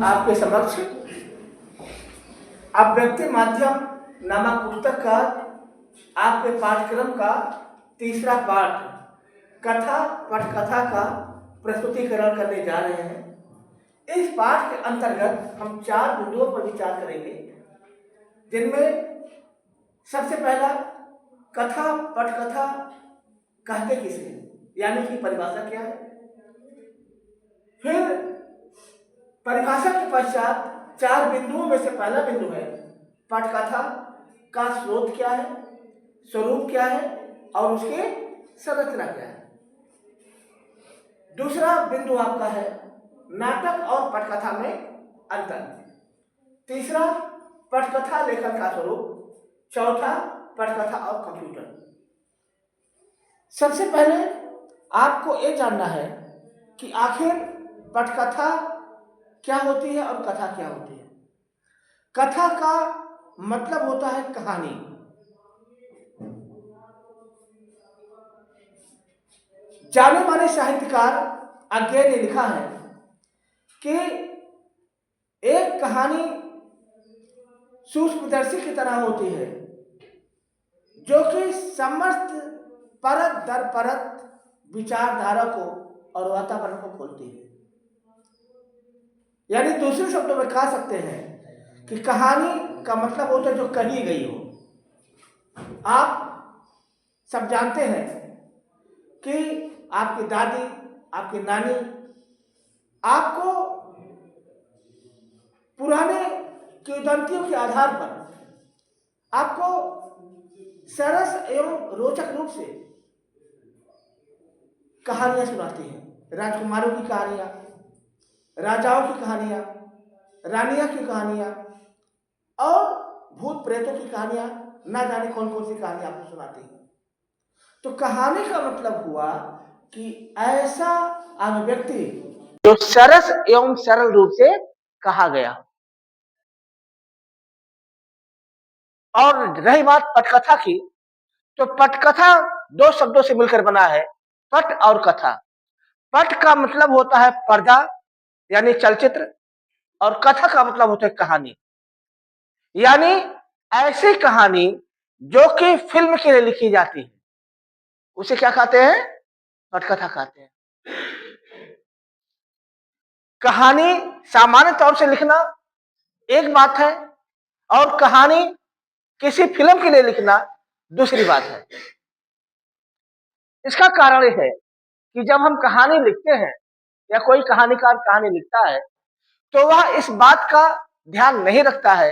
आपके समक्ष अव्यक्ति माध्यम नामक पुस्तक का आपके पाठ्यक्रम का तीसरा पाठ कथा पटकथा का प्रस्तुतिकरण करने जा रहे हैं। इस पाठ के अंतर्गत हम 4 बिंदुओं पर विचार करेंगे, जिनमें सबसे पहला कथा पटकथा कहते किसे, यानी उसकी परिभाषा क्या है। फिर परिभाषा के पश्चात 4 बिंदुओं में से पहला बिंदु है पटकथा का स्रोत क्या है, स्वरूप क्या है और उसकी संरचना क्या है। दूसरा बिंदु आपका है नाटक और पटकथा में अंतर। तीसरा पटकथा लेखन का स्वरूप। चौथा पटकथा और कंप्यूटर। सबसे पहले आपको ये जानना है कि आखिर पटकथा क्या होती है और कथा क्या होती है। कथा का मतलब होता है कहानी। जाने माने साहित्यकार अज्ञे ने लिखा है कि एक कहानी सूक्ष्मदर्शी की तरह होती है, जो कि समस्त परत दर परत विचारधारा को और वातावरण को खोलती है। यानी दूसरे शब्दों में कह सकते हैं कि कहानी का मतलब होता है जो कही गई हो। आप सब जानते हैं कि आपकी दादी, आपकी नानी आपको पुराने किंवदंतियों के आधार पर आपको सरस एवं रोचक रूप से कहानियां सुनाती हैं। राजकुमारों की कहानियां, राजाओं की कहानियां, रानियां की कहानियां और भूत प्रेतों की कहानियां, ना जाने कौन कौन सी कहानियां आपको सुनाती हैं। तो कहानी का मतलब हुआ कि ऐसा अभिव्यक्ति जो सरस एवं सरल रूप से कहा गया। और रही बात पटकथा की, तो पटकथा 2 शब्दों से मिलकर बना है, पट और कथा। पट का मतलब होता है पर्दा यानी चलचित्र, और कथा का मतलब होता है कहानी, यानी ऐसी कहानी जो कि फिल्म के लिए लिखी जाती है, उसे क्या कहते हैं? पटकथा कहते हैं। कहानी सामान्य तौर से लिखना एक बात है, और कहानी किसी फिल्म के लिए लिखना दूसरी बात है। इसका कारण यह है कि जब हम कहानी लिखते हैं या कोई कहानीकार कहानी लिखता है, तो वह इस बात का ध्यान नहीं रखता है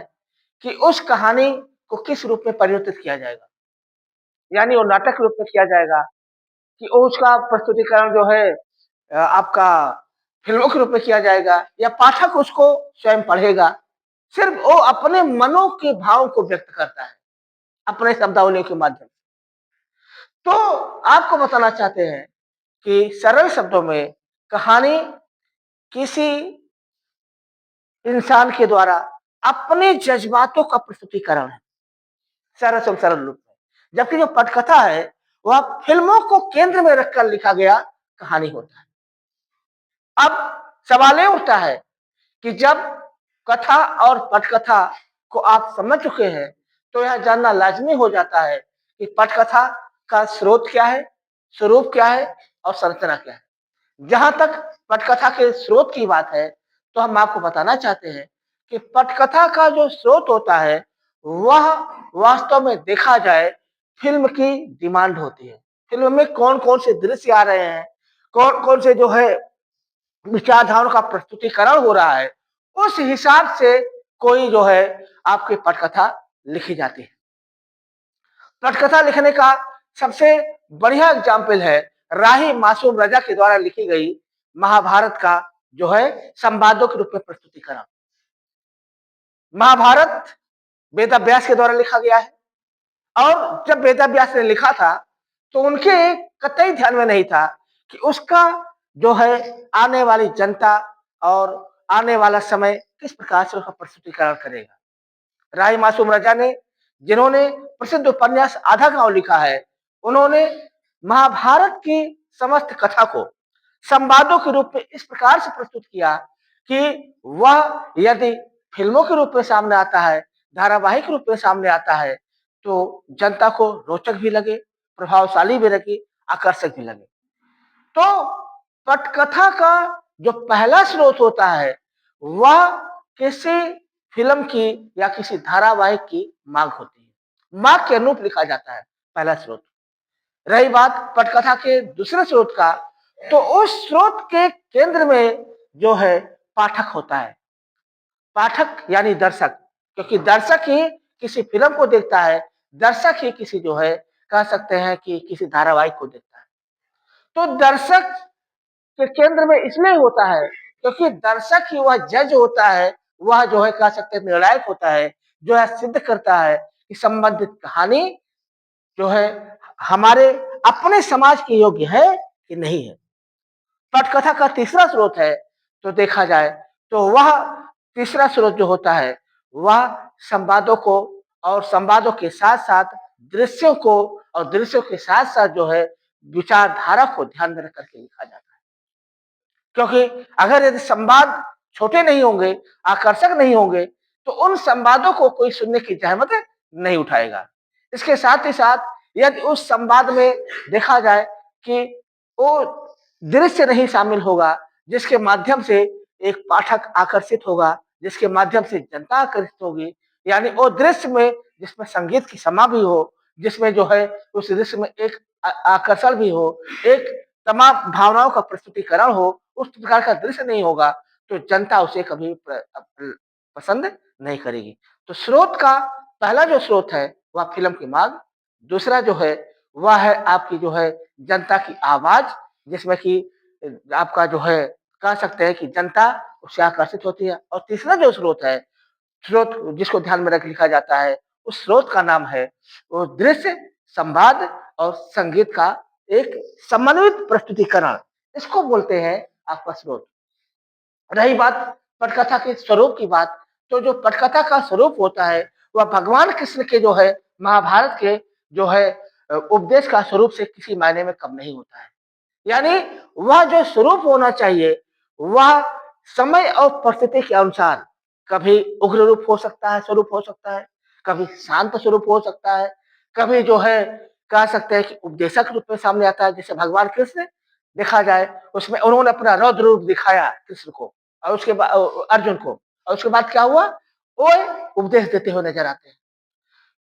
कि उस कहानी को किस रूप में परिवर्तित किया जाएगा, यानी वो नाटक रूप में किया जाएगा कि उसका प्रस्तुतिकरण जो है आपका फिल्मों के रूप में किया जाएगा, या पाठक उसको स्वयं पढ़ेगा। सिर्फ वो अपने मनों के भाव को व्यक्त करता है अपने शब्दावलियों के माध्यम से। तो आपको बताना चाहते हैं कि सरल शब्दों में कहानी किसी इंसान के द्वारा अपने जज्बातों का प्रस्तुतिकरण है, सरल से सरल रूप में। जबकि जो पटकथा है वह फिल्मों को केंद्र में रखकर लिखा गया कहानी होता है। अब सवाल ये उठता है कि जब कथा और पटकथा को आप समझ चुके हैं, तो यह जानना लाजमी हो जाता है कि पटकथा का स्रोत क्या है, स्वरूप क्या है और संरचना क्या है। जहां तक पटकथा के स्रोत की बात है, तो हम आपको बताना चाहते हैं कि पटकथा का जो स्रोत होता है वह वास्तव में देखा जाए फिल्म की डिमांड होती है। फिल्म में कौन कौन से दृश्य आ रहे हैं, कौन कौन से जो है विचारधाराओं का प्रस्तुतिकरण हो रहा है, उस हिसाब से कोई जो है आपकी पटकथा लिखी जाती है। पटकथा लिखने का सबसे बढ़िया एग्जाम्पल है राही मासूम रजा के द्वारा लिखी गई महाभारत का जो है संवादों के रूप में प्रस्तुतिकरण। महाभारत वेदव्यास के द्वारा लिखा गया है, और जब वेदव्यास ने लिखा था तो उनके कतई ध्यान में नहीं था कि उसका जो है आने वाली जनता और आने वाला समय किस प्रकार से उसका प्रस्तुतिकरण करेगा। राही मासूम रजा ने, जिन्होंने प्रसिद्ध उपन्यास आधा गांव लिखा है, उन्होंने महाभारत की समस्त कथा को संवादों के रूप में इस प्रकार से प्रस्तुत किया कि वह यदि फ़िल्मों के रूप में सामने आता है, धारावाहिक रूप में सामने आता है, तो जनता को रोचक भी लगे, प्रभावशाली भी लगे, आकर्षक भी लगे। तो पटकथा का जो पहला स्रोत होता है, वह किसी फ़िल्म की या किसी धारावाहिक की माँग होती है। माँग के अनुरूप लिखा जाता है, पहला स्रोत। रही बात पटकथा के दूसरे स्रोत का, तो उस स्रोत के केंद्र में जो है पाठक होता है। पाठक यानी दर्शक, क्योंकि दर्शक ही किसी फ़िल्म को देखता है, दर्शक ही किसी जो है कह सकते हैं कि किसी धारावाहिक को देखता है। तो दर्शक के केंद्र में इसलिए होता है क्योंकि दर्शक ही वह जज होता है, वह जो है कह सकते हैं निर्णायक होता है, जो है सिद्ध करता है कि संबंधित कहानी जो है हमारे अपने समाज के योग्य है कि नहीं है। पटकथा का तीसरा स्रोत है, तो देखा जाए तो वह तीसरा स्रोत जो होता है, वह संवादों को और संवादों के साथ-साथ दृश्यों को और दृश्यों के साथ-साथ जो है विचारधारा को ध्यान में रख कर के लिखा जाता है। क्योंकि अगर यदि संवाद छोटे नहीं होंगे, आकर्षक नहीं होंगे, तो उन संवादों को कोई सुनने की ज़हमत नहीं उठाएगा। इसके साथ ही साथ यदि उस संवाद में देखा जाए कि वो दृश्य नहीं शामिल होगा, जिसके माध्यम से एक पाठक आकर्षित होगा, जिसके माध्यम से जनता आकर्षित होगी, यानी वो दृश्य में जिसमें संगीत की समा भी हो, जिसमें जो है उस दृश्य में एक आकर्षण भी हो, एक तमाम भावनाओं का प्रस्तुतिकरण हो, उस प्रकार का दृश्य नहीं होगा, तो जनता उसे कभी पसंद नहीं करेगी। तो स्रोत का पहला जो स्रोत है, वह फ़िल्म की माँग, दूसरा जो है, वह है आपकी जो है जनता की आवाज़, जिसमें कि आपका जो है कह सकते हैं कि जनता उससे आकर्षित होती है, और तीसरा जो स्रोत है, स्रोत जिसको ध्यान में रख लिखा जाता है, उस स्रोत का नाम है वो दृश्य, संवाद और संगीत का एक समन्वित प्रस्तुतिकरण, इसको बोलते हैं आपका स्रोत। रही बात पटकथा के स्वरूप की बात, तो जो पटकथा का स्वरूप होता है, वह भगवान कृष्ण के जो है महाभारत के जो है उपदेश का स्वरूप से किसी मायने में कम नहीं होता है। यानी वह जो स्वरूप होना चाहिए, वह समय और परिस्थिति के अनुसार कभी उग्र रूप हो सकता है, स्वरूप हो सकता है, कभी शांत स्वरूप हो सकता है, कभी जो है कह सकते हैं कि उपदेशक रूप में सामने आता है। जैसे भगवान कृष्ण देखा जाए, उसमें उन्होंने अपना रौद्र रूप दिखाया कृष्ण को और उसके बाद अर्जुन को, और उसके बाद क्या हुआ? वो उपदेश देते हुए नजर आते हैं।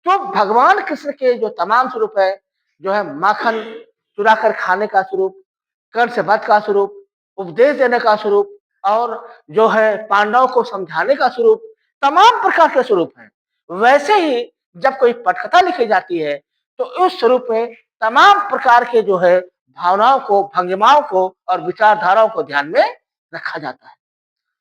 तो भगवान कृष्ण के जो तमाम स्वरूप है, जो है माखन चुरा कर खाने का स्वरूप, कर्ण से वध का स्वरूप, उपदेश देने का स्वरूप, और जो है पांडवों को समझाने का स्वरूप, तमाम प्रकार के स्वरूप हैं। वैसे ही जब कोई पटकथा लिखी जाती है, तो उस स्वरूप में तमाम प्रकार के जो है भावनाओं को, भंगिमाओं को और विचारधाराओं को ध्यान में रखा जाता है।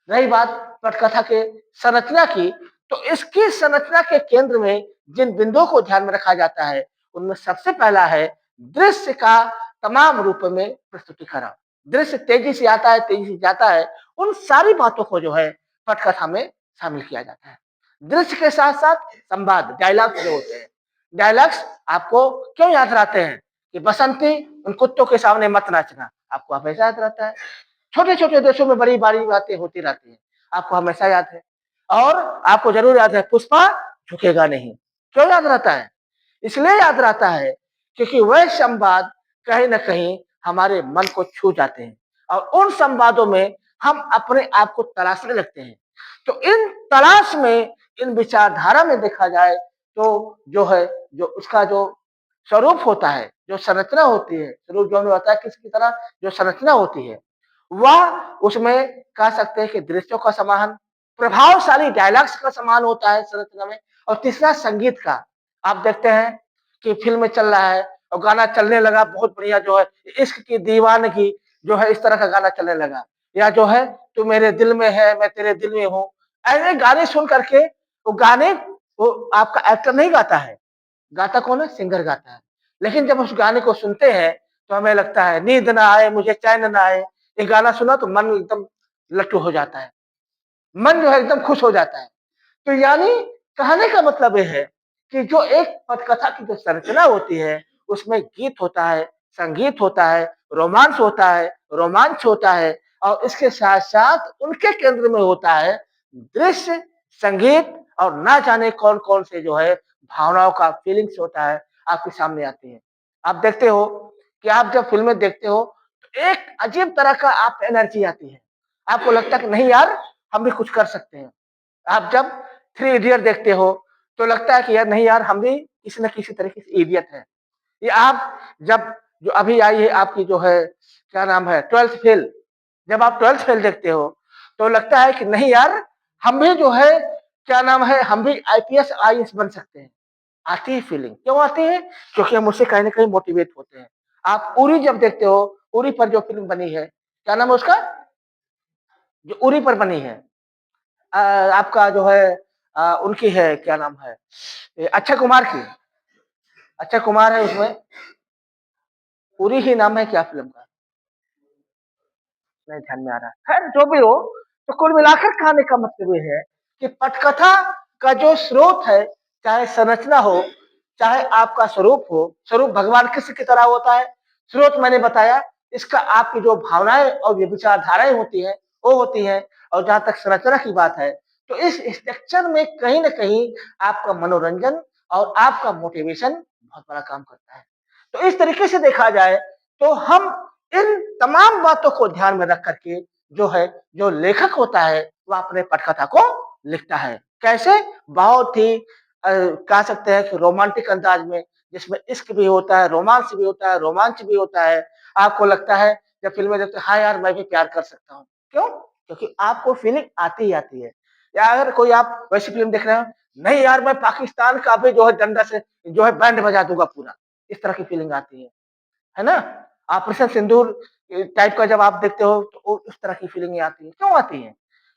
रही बात पटकथा के संरचना की, तो इसकी संरचना के केंद्र में जिन बिंदुओं को ध्यान में रखा जाता है, उनमें सबसे पहला है दृश्य का तमाम रूप में प्रस्तुतिकरण। दृश्य तेजी से आता है, तेजी से जाता है, उन सारी बातों को जो है पटकथा में शामिल किया जाता है। दृश्य के साथ साथ संवाद, डायलॉग्स जो होते हैं, डायलॉग्स आपको क्यों याद रहते हैं कि बसंती उन कुत्तों के सामने मत नाचना, आपको हमेशा याद रहता है। छोटे-छोटे देशों में बड़ी-बड़ी बातें होती रहती हैं, आपको हमेशा याद है। और आपको ज़रूर याद है, पुष्पा झुकेगा नहीं। क्यों याद रहता है? इसलिए याद रहता है क्योंकि वह संवाद कहीं न कहीं हमारे मन को छू जाते हैं, और उन संवादों में हम अपने आप को तलाशने लगते हैं। तो इन तलाश में, इन विचारधारा में देखा जाए, तो जो है, जो उसका जो स्वरूप होता है, जो संरचना होती है, स्वरूप जो हमने बताया किसकी तरह जो संरचना होती है, वह उसमें कह सकते हैं कि दृश्यों का समाहन, प्रभावशाली डायलॉग्स का समाहन होता है संरचना में, और तीसरा संगीत का। आप देखते हैं कि फ़िल्म में चल रहा है और गाना चलने लगा बहुत बढ़िया, जो है इश्क की दीवानगी, जो है इस तरह का गाना चलने लगा, या जो है तू मेरे दिल में है, मैं तेरे दिल में हूँ। ऐसे गाने सुन करके वो गाने, वो आपका एक्टर नहीं गाता है, गाता कौन है? सिंगर गाता है। लेकिन जब उस गाने को सुनते हैं, तो हमें लगता है नींद ना आए, मुझे चैन ना आए। ये गाना सुना तो मन एकदम लट्टू हो जाता है, मन जो है एकदम खुश हो जाता है। तो यानी कहने का मतलब ये है कि जो एक पटकथा की जो संरचना होती है, उसमें गीत होता है, संगीत होता है, रोमांस होता है, रोमांच होता है, और इसके साथ-साथ उनके केंद्र में होता है दृश्य, संगीत और ना जाने कौन-कौन से जो है भावनाओं का फीलिंग्स होता है, आपके सामने आती है। आप देखते हो कि आप जब फ़िल्में देखते हो, तो एक अजीब तरह का आप एनर्जी आती है। आपको लगता है कि नहीं यार, हम भी कुछ कर सकते हैं। आप जब थ्री इडियट देखते हो, तो लगता है कि यार नहीं यार, हम भी किसी न किसी तरीके से इडियट हैं। ये आप जब जो अभी आई है आपकी जो है, क्या नाम है, 12th फेल, जब आप 12th फेल देखते हो, तो लगता है कि नहीं यार, हम भी जो है, क्या नाम है, हम भी आईपीएस, आईएएस बन सकते हैं। आती है फीलिंग, क्यों आती है? क्योंकि हम उससे कहीं न कहीं मोटिवेट होते हैं। आप उरी जब देखते हो, उरी पर जो फ़िल्म बनी है, क्या नाम है उसका? जो उरी पर बनी है। आपका जो है उनकी है, क्या नाम है? ये अक्षय कुमार की, अक्षय कुमार है उसमें, उरी ही नाम है क्या फ़िल्म का? नहीं ध्यान में आ रहा है। खैर जो भी हो, तो कुल मिलाकर कहने का मतलब ये है कि पटकथा का जो स्रोत है, चाहे संरचना हो, चाहे आपका स्वरूप हो, स्वरूप भगवान कृष्ण की तरह होता है। स्रोत मैंने बताया, इसका आपकी जो भावनाएँ और ये विचारधाराएँ होती हैं, वो होती हैं। और जहाँ तक संरचना की बात है, तो इस स्ट्रक्चर में कहीं न कहीं आपका मनोरंजन और आपका मोटिवेशन बहुत बड़ा काम करता है। तो इस तरीके से देखा जाए, तो हम इन तमाम बातों को ध्यान में रख करके जो है, जो लेखक होता है, वह अपने पटकथा को लिखता है। कैसे? बहुत ही कह सकते हैं कि रोमांटिक अंदाज में, जिसमें इश्क भी होता है, रोमांस भी होता है, रोमांच भी होता है। आपको लगता है जब फ़िल्में देखते हैं, हाँ यार, मैं भी प्यार कर सकता हूँ। क्यों? क्योंकि आपको फीलिंग आती ही आती है। या अगर कोई आप वैसी फ़िल्म देख रहे हो, नहीं यार, मैं पाकिस्तान का भी जो है डंडा से जो है बैंड बजा दूँगा पूरा। इस तरह की फीलिंग आती है ना? ऑपरेशन सिंदूर टाइप का जब आप देखते हो, तो उस तरह की फीलिंग आती है। क्यों आती है?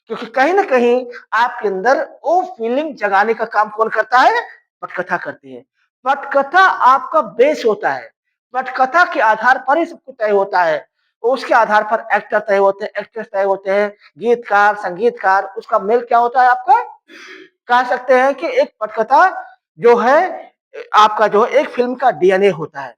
क्योंकि कहीं न कहीं आपके अंदर वो फीलिंग जगाने का काम कौन करता है? पटकथा करती है। पटकथा आपका बेस होता है। पटकथा के आधार पर ही सब कुछ तय होता है। उसके आधार पर एक्टर तय होते हैं, एक्ट्रेस तय होते हैं, गीतकार, संगीतकार, उसका मेल क्या होता है आपका? कह सकते हैं कि एक पटकथा जो है, आपका जो है एक फ़िल्म का डीएनए होता है।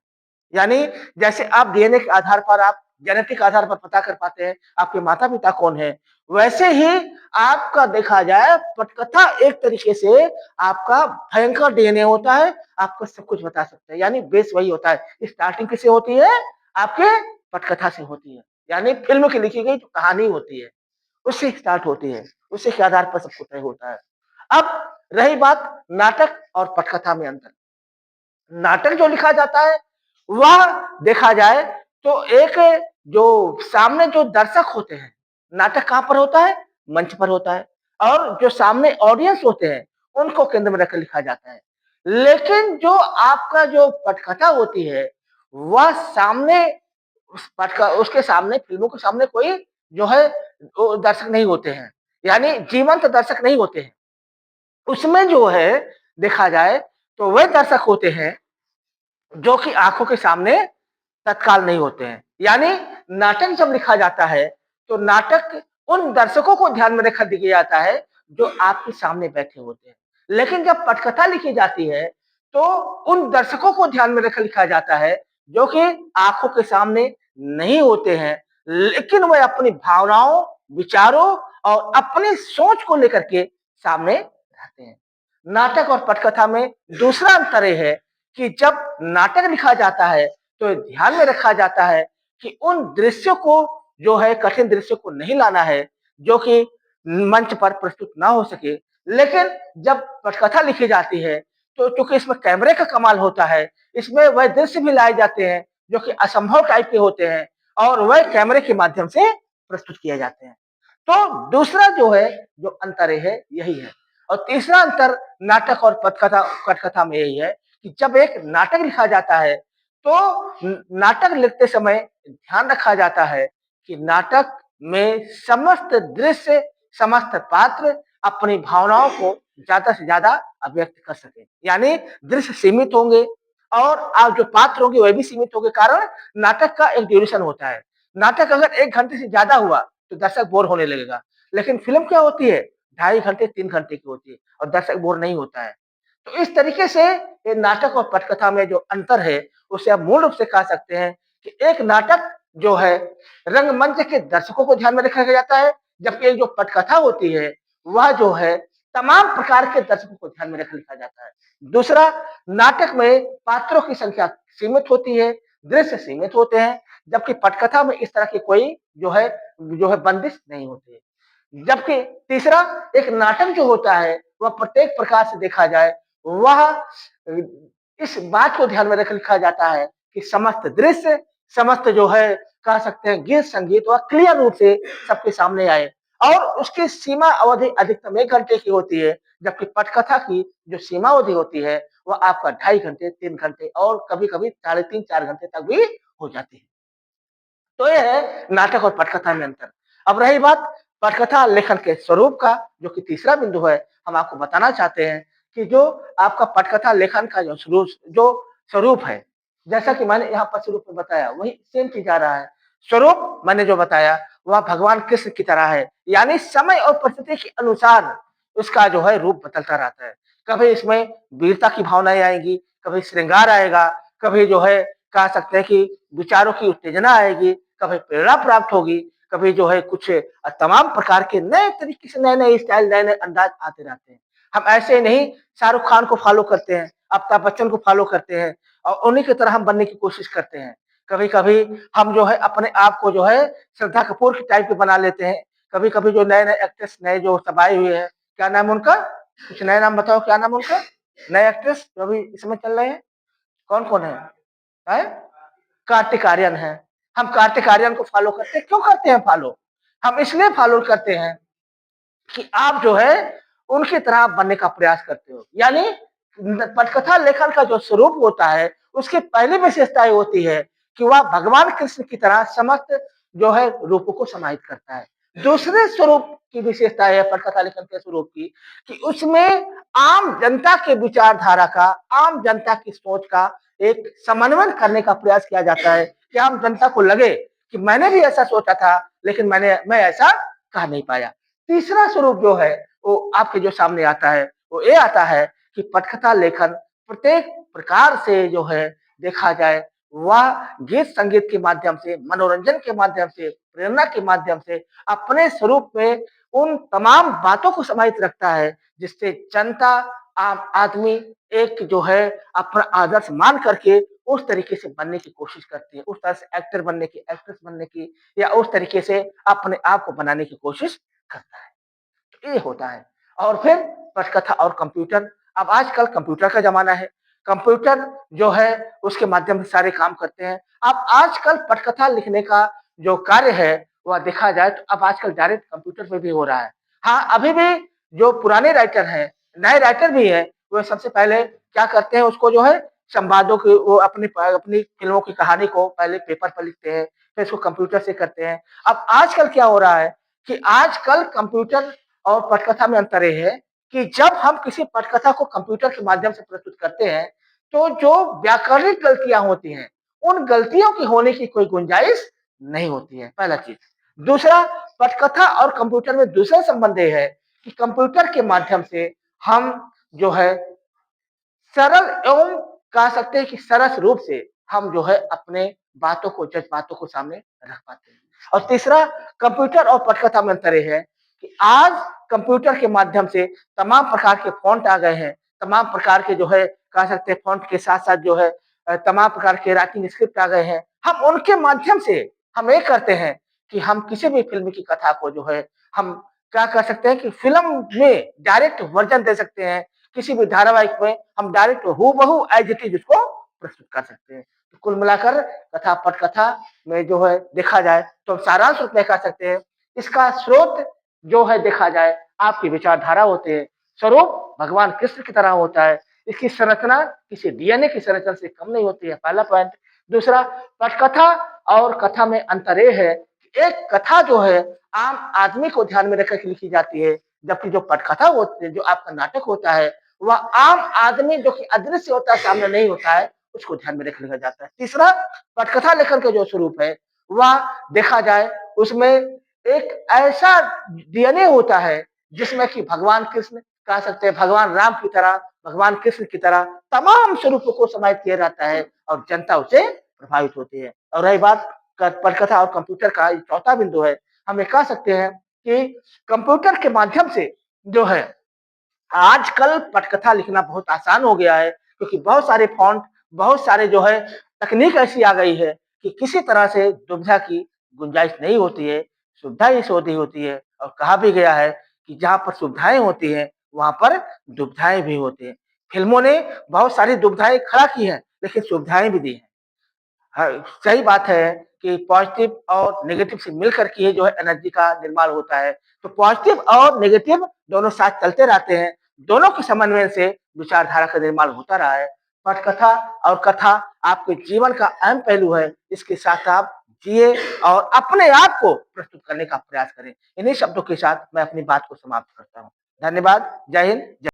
यानी जैसे आप डीएनए के आधार पर, आप जेनेटिक आधार पर पता कर पाते हैं आपके माता-पिता कौन है, वैसे ही आपका देखा जाए पटकथा एक तरीके से आपका भयंकर डीएनए होता है, आपको सब कुछ बता सकता है। यानी बेस वही होता है। स्टार्टिंग किससे होती है? आपके पटकथा से होती है। यानी फ़िल्म की लिखी गई जो कहानी होती है, उससे स्टार्ट होती है, उसी के आधार पर सब कुछ तय होता है। अब रही बात नाटक और पटकथा में अंतर। नाटक जो लिखा जाता है, वह देखा जाए तो एक जो सामने जो दर्शक होते हैं, नाटक कहाँ पर होता है? मंच पर होता है। और जो सामने ऑडियंस होते हैं, उनको केंद्र में रखकर लिखा जाता है। लेकिन जो आपका जो पटकथा होती है, वह सामने उस पटक उसके सामने, फ़िल्मों के सामने कोई जो है वो दर्शक नहीं होते हैं। यानी जीवंत दर्शक नहीं होते हैं। उसमें जो है देखा जाए, तो वे दर्शक होते हैं जो कि आँखों के सामने तत्काल नहीं होते हैं। यानी नाटक जब लिखा जाता है, तो नाटक उन दर्शकों को ध्यान में रखकर लिखा जाता है, जो आपके सामने बैठे होते हैं। लेकिन जब पटकथा लिखी जाती है, तो उन दर्शकों को ध्यान में रखकर लिखा जाता है, जो कि आँखों के सामने नहीं होते हैं, लेकिन वे अपनी भावनाओं, विचारों और अपनी सोच को लेकर के सामने रहते हैं। नाटक और पटकथा में दूसरा अंतर ये है कि जब नाटक लिखा जाता है, तो ध्यान में रखा जाता है कि उन दृश्यों को जो है, कठिन दृश्यों को नहीं लाना है, जो कि मंच पर प्रस्तुत ना हो सके। लेकिन जब पटकथा लिखी जाती है, तो चूँकि इसमें कैमरे का कमाल होता है, इसमें वह दृश्य भी लाए जाते हैं, जो कि असंभव टाइप के होते हैं और वह कैमरे के माध्यम से प्रस्तुत किए जाते हैं। तो दूसरा जो है, जो अंतर है, यही है। और तीसरा अंतर नाटक और पटकथा पटकथा में यही है कि जब एक नाटक लिखा जाता है, तो नाटक लिखते समय ध्यान रखा जाता है कि नाटक में समस्त दृश्य, समस्त पात्र अपनी भावनाओं को ज़्यादा से ज़्यादा अभिव्यक्त कर सकें। यानी दृश्य सीमित होंगे और आप जो पात्र होंगे वह भी सीमित होंगे, कारण नाटक का एक ड्यूरेशन होता है। नाटक अगर 1 घंटे से ज़्यादा हुआ, तो दर्शक बोर होने लगेगा। लेकिन फ़िल्म क्या होती है? 2.5 घंटे, 3 घंटे की होती है और दर्शक बोर नहीं होता है। तो इस तरीके से ये नाटक और पटकथा में जो अंतर है, उसे आप मूल रूप से कह सकते हैं कि एक नाटक जो है रंगमंच के दर्शकों को ध्यान में रखा जाता है, जबकि एक जो पटकथा होती है, वह जो है तमाम प्रकार के दर्शकों को ध्यान में रख लिखा जाता है। दूसरा, नाटक में पात्रों की संख्या सीमित होती है, दृश्य सीमित होते हैं, जबकि पटकथा में इस तरह की कोई जो है बंदिश नहीं होती है। जबकि तीसरा, एक नाटक जो होता है वह प्रत्येक प्रकार से देखा जाए, वह इस बात को ध्यान में रख लिखा जाता है कि समस्त दृश्य, समस्त जो है कह सकते हैं गीत संगीत वह क्लियर रूप से सबके सामने आए, और उसकी सीमा अवधि अधिकतम 1 घंटे की होती है, जबकि पटकथा की जो सीमा अवधि होती है वह आपका 2.5 घंटे, 3 घंटे और कभी कभी 3.5-4 घंटे तक भी हो जाती है। तो ये है नाटक और पटकथा में अंतर। अब रही बात पटकथा लेखन के स्वरूप का, जो कि तीसरा बिंदु है, हम आपको बताना चाहते हैं कि जो आपका पटकथा लेखन का जो स्वरूप है, जैसा कि मैंने यहाँ पर स्वरूप में बताया, वही सेम चीज आ रहा है। स्वरूप मैंने जो बताया वह भगवान कृष्ण की तरह है, यानी समय और परिस्थिति के अनुसार उसका जो है रूप बदलता रहता है। कभी इसमें वीरता की भावनाएं आएंगी, कभी श्रृंगार आएगा, कभी जो है कह सकते हैं कि विचारों की उत्तेजना आएगी, कभी प्रेरणा प्राप्त होगी, कभी जो है कुछ तमाम प्रकार के नए तरीके से नए-नए स्टाइल, नए-नए अंदाज आते रहते हैं। हम ऐसे ही नहीं शाहरुख खान को फॉलो करते हैं, अमिताभ बच्चन को फॉलो करते हैं और उन्हीं की तरह हम बनने की कोशिश करते हैं। कभी-कभी हम जो है अपने आप को जो है श्रद्धा कपूर की टाइप के बना लेते हैं। कभी-कभी जो नए-नए एक्ट्रेस नए जो सब आए हुए हैं, क्या नाम है उनका? कुछ नए नाम बताओ, क्या नाम है उनका? नए एक्ट्रेस जो अभी इसमें चल रहे हैं, कौन-कौन है? हैं? कार्तिक आर्यन है। हम कार्तिक आर्यन को फॉलो करते हैं, क्यों करते हैं फॉलो? हम इसलिए फॉलो करते हैं कि आप जो है उनकी तरह बनने का प्रयास करते हो। यानी पटकथा लेखन का जो स्वरूप होता है, उसकी पहली विशेषता ये होती है कि वह भगवान कृष्ण की तरह समस्त जो है रूपों को समाहित करता है। दूसरे स्वरूप की विशेषता है पटकथा लेखन के स्वरूप की, कि उसमें आम जनता के विचारधारा का, आम जनता की सोच का एक समन्वय करने का प्रयास किया जाता है कि आम जनता को लगे कि मैंने भी ऐसा सोचा था, लेकिन मैं ऐसा कह नहीं पाया। तीसरा स्वरूप जो है वो आपके जो सामने आता है, वो ये आता है कि पटकथा लेखन प्रत्येक प्रकार से जो है देखा जाए, वह गीत संगीत के माध्यम से, मनोरंजन के माध्यम से, प्रेरणा के माध्यम से अपने स्वरूप में उन तमाम बातों को समाहित रखता है, जिससे जनता, आम आदमी एक जो है अपना आदर्श मान करके उस तरीके से बनने की कोशिश करती है, उस तरह से एक्टर बनने की, एक्ट्रेस बनने की, या उस तरीके से अपने आप को बनाने की कोशिश करता है। तो ये होता है। और फिर पटकथा और कंप्यूटर, अब आजकल कंप्यूटर का ज़माना है। कंप्यूटर जो है उसके माध्यम से सारे काम करते हैं। अब आजकल पटकथा लिखने का जो कार्य है, वह देखा जाए तो अब आजकल डायरेक्ट कंप्यूटर पे भी हो रहा है। हाँ, अभी भी जो पुराने राइटर हैं, नए राइटर भी हैं, वो सबसे पहले क्या करते हैं, उसको जो है संवादों की वो अपनी फ़िल्मों की कहानी को पहले पेपर पर लिखते हैं, फिर इसको कंप्यूटर से करते हैं। अब आजकल क्या हो रहा है कि आजकल कंप्यूटर और पटकथा में अंतर ये है कि जब हम किसी पटकथा को कंप्यूटर के माध्यम से प्रस्तुत करते हैं, तो जो व्याकरणिक गलतियाँ होती हैं, उन गलतियों की होने की कोई गुंजाइश नहीं होती है, पहला चीज़। दूसरा, पटकथा और कंप्यूटर में दूसरा संबंध ये है कि कंप्यूटर के माध्यम से हम जो है सरल एवं कह सकते हैं कि सरस रूप से हम जो है अपने बातों को, जज़्बातों को सामने रख पाते हैं। और तीसरा, कंप्यूटर और पटकथा में अंतर ये है कि आज कंप्यूटर के माध्यम से तमाम प्रकार के फ़ॉन्ट आ गए हैं, तमाम प्रकार के जो है कह सकते हैं फ़ॉन्ट के साथ-साथ जो है तमाम प्रकार के राइटिंग स्क्रिप्ट आ गए हैं। हम उनके माध्यम से हम ये करते हैं कि हम किसी भी फ़िल्म की कथा को जो है हम क्या कर सकते हैं कि फ़िल्म में डायरेक्ट वर्ज़न दे सकते हैं। किसी भी धारावाहिक में हम डायरेक्ट हूबहू एज़ इट इज़ उसको प्रस्तुत कर सकते हैं। तो कुल मिलाकर कथा पटकथा में जो है देखा जाए तो सारांश रूप में कह सकते हैं, इसका स्रोत जो है देखा जाए आपकी विचारधारा होते हैं, स्वरूप भगवान कृष्ण की तरह होता है, इसकी संरचना किसी डीएनए की संरचना से कम नहीं होती है, पहला पॉइंट। दूसरा, पटकथा और कथा में अंतर ये है कि एक कथा जो है आम आदमी को ध्यान में रख के लिखी जाती है, जबकि जो पटकथा होती है, जो आपका नाटक होता है, वह आम आदमी जो कि अदृश्य होता है, सामने नहीं होता है, उसको ध्यान में रख लिखा जाता है। तीसरा, पटकथा लेखन का जो स्वरूप है, वह देखा जाए उसमें एक ऐसा डीएनए होता है, जिसमें कि भगवान कृष्ण कह सकते हैं, भगवान राम की तरह, भगवान कृष्ण की तरह तमाम स्वरूपों को समाहित किया जाता है और जनता उससे प्रभावित होती है। और रही बात पटकथा और कंप्यूटर का चौथा बिंदु है। हम ये कह सकते हैं कि कंप्यूटर के माध्यम से जो है आजकल पटकथा लिखना बहुत आसान हो गया है, क्योंकि बहुत सारे फ़ॉन्ट, बहुत सारे जो है तकनीक ऐसी आ गई है कि किसी तरह से दुविधा की गुंजाइश नहीं होती है, सुविधा इस होती होती है और कहा भी गया है कि जहाँ पर सुविधाएँ होती हैं, वहाँ पर दुविधाएँ भी होती हैं। फ़िल्मों ने बहुत सारी दुविधाएँ खड़ा की हैं, लेकिन सुविधाएँ भी दी हैं। हाँ, सही बात है कि पॉजिटिव और नेगेटिव से मिलकर के ये जो है एनर्जी का निर्माण होता है। तो पॉजिटिव और नेगेटिव दोनों साथ चलते रहते हैं। दोनों के समन्वय से विचारधारा का निर्माण होता रहा है। पटकथा और कथा आपके जीवन का अहम पहलू है। इसके साथ आप जिए और अपने आप को प्रस्तुत करने का प्रयास करें। इन्हीं शब्दों के साथ मैं अपनी बात को समाप्त करता हूँ। धन्यवाद। जय हिंद। जय